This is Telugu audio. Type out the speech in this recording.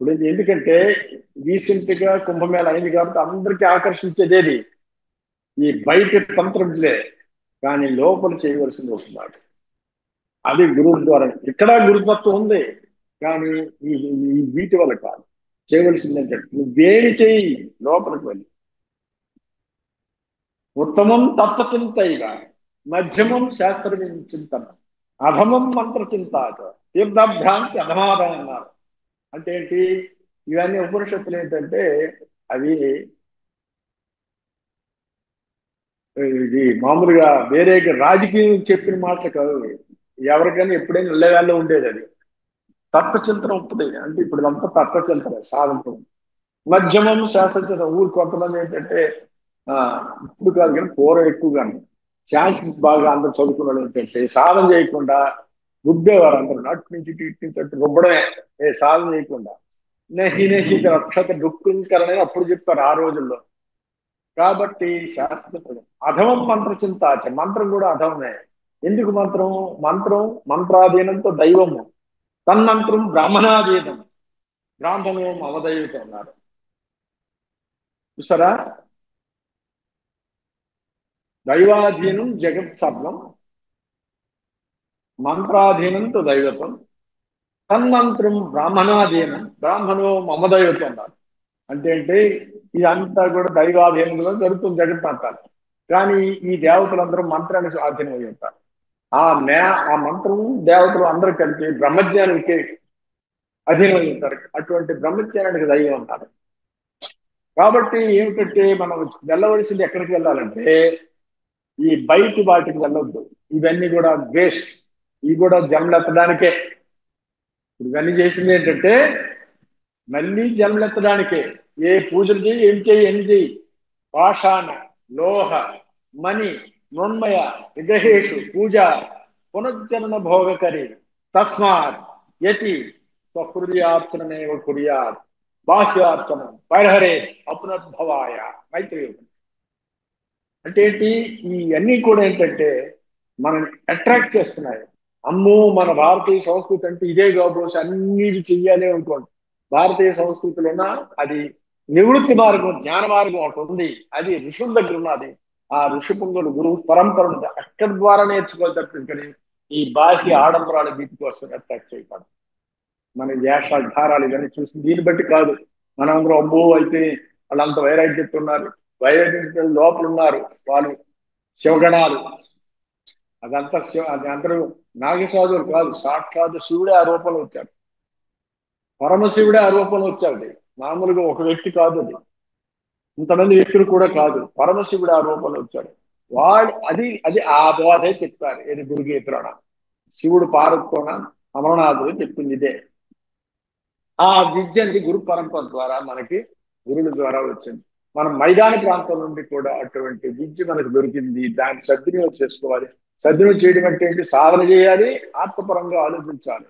ఇప్పుడు ఎందుకంటే రీసెంట్ గా కుంభమేళ అయింది కాబట్టి అందరికీ ఆకర్షించేది ఈ బయట తంత్రజ్ఞే, కానీ లోపల చేయవలసింది వస్తున్నాడు. అది గురువు ద్వారా. ఇక్కడ గురుతత్వం ఉంది, కానీ ఈ ఈ వీటి వల్ల కాదు. చేయవలసింది ఏంటంటే నువ్వేమి చేయి, లోపలికి వెళ్ళి ఉత్తమం తత్వచింతయిగా, మధ్యమం శాస్త్ర చింతనం, అధమం మంత్ర చింతాక, తీర్థభ్రాంతి అధమాదం అన్నారు. అంటే ఏంటి? ఇవన్నీ ఉపనిషత్తులు ఏంటంటే అవి ఇది మామూలుగా వేరే రాజకీయం చెప్పిన మాటలు కాదు. ఎవరికైనా ఎప్పుడైనా ఇళ్ళవేళ్ళ ఉండేది అది. తత్వచింతన ఉంటుంది అంటే ఇప్పుడు ఇదంతా తత్వచింతన సాధన. మధ్యమం శాస్త్రచింతన. ఊరు కొంతమంది ఏంటంటే ఆ ఇప్పుడు కాదు కానీ పూర్వం ఎక్కువగాను ఛాన్స్ బాగా అందరూ చదువుకున్నాడు ఏంటంటే సాధన చేయకుండా రుబ్బేవారు అందరూ. అటు నుంచి ఇటు నుంచి అటు రుబ్బడమే, సాధన చేయకుండా. నెహి నెహి రక్షత డుక్కుని అప్పుడు చెప్తారు ఆ రోజుల్లో. కాబట్టి శాస్త్రం అధమం మంత్ర చింతాచ, మంత్రం కూడా అధమమే. ఎందుకు మంత్రం? మంత్రం మంత్రాధీనంతో దైవము, తన్మంత్రం బ్రాహ్మణాధీనం, బ్రాహ్మణం అవదైవతం అన్నారు. చూసారా? దైవాధీనం జగత్ సర్వం, మంత్రాధీనంతో దైవతం, తన్మంత్రం బ్రాహ్మణాధీనం, బ్రాహ్మణో మమదైవతం అన్నారు. అంటే ఏంటి? ఇదంతా కూడా దైవాధీనంలో జరుగుతుంది జగత్ అంటారు. కానీ ఈ దేవతలందరూ మంత్రానికి ఆధీనం అయి ఉంటారు. ఆ మే ఆ మంత్రం దేవతలు అందరూ కలిపి బ్రహ్మజ్ఞానికి అధీనం ఉంటారు. అటువంటి బ్రహ్మజ్ఞానానికి దైవం అంటారు. కాబట్టి ఏమిటంటే మనం వెళ్ళవలసింది ఎక్కడికి వెళ్ళాలంటే ఈ బయటి వాటికి వెళ్ళొద్దు. ఇవన్నీ కూడా వేస్ట్. ఇవి కూడా జన్మలెత్తడానికే. ఇప్పుడు ఇవన్నీ చేసింది ఏంటంటే మళ్ళీ జన్మలెత్తడానికే. ఏ పూజలు చేయి, ఏం చేయి, ఏం చేయి, పాషాణ, లోహ, మణి, మృన్మయ విగ్రహేషు పూజ పునర్జన్మ భోగకరి, తస్మాత్ యతి స్వహృదయార్చనమేవ కుర్యాత్, బాహ్యార్చనం పరిహరే అపునద్భవాయ. మైత్రి. అంటే ఏంటి? ఇవన్నీ కూడా ఏంటంటే మనల్ని అట్రాక్ట్ చేస్తున్నాయి. అమ్మో మన భారతీయ సంస్కృతి అంటే ఇదే కాబోసు అన్ని చెయ్యాలి అనుకోండి. భారతీయ సంస్కృతిలోన అది నివృత్తి మార్గం, జ్ఞాన మార్గం ఒకటి ఉంది. అది ఋషుల దగ్గర ఉన్నది. ఆ ఋషి పొంగులు గురువు పరంపర ఉంది. అక్కడి ద్వారా నేర్చుకోవాలి తప్పించుకొని ఈ బాహ్య ఆడంబరాల వీటి కోసం అట్రాక్ట్ చేయకూడదు. మన వేషాధారాలు ఇవన్నీ చూసి దీన్ని బట్టి కాదు. మనందరం అబ్బో అయితే వాళ్ళంత వైరాగ్యత ఉన్నారు, వైరాగ్య లోపల ఉన్నారు వాళ్ళు శివగణాలు. అదంతా అది అందరూ నాగసాధువులు కాదు, సాక్షాత్ శివుడే ఆ రూపంలో వచ్చాడు. పరమశివుడే ఆ రూపంలో వచ్చాడు. మామూలుగా ఒక వ్యక్తి కాదు అది, ఇంతమంది వ్యక్తులు కూడా కాదు. పరమశివుడు ఆ రూపంలో వచ్చాడు. వాడు అది అది ఆ బోధే చెప్పారు. ఏది గురుగీతలోన శివుడు పార్వతితోన అమరనాథుడు చెప్పింది ఇదే. ఆ విద్య అనేది గురు పరంపర ద్వారా మనకి గురువుల ద్వారా వచ్చింది. మనం మైదాన ప్రాంతం నుండి కూడా అటువంటి విద్య మనకు దొరికింది. దాన్ని సద్వినియోగం చేసుకోవాలి. సద్వినియోగం చేయడం అంటే ఏంటి? సాధన చేయాలి, ఆత్మపరంగా ఆలోచించాలి.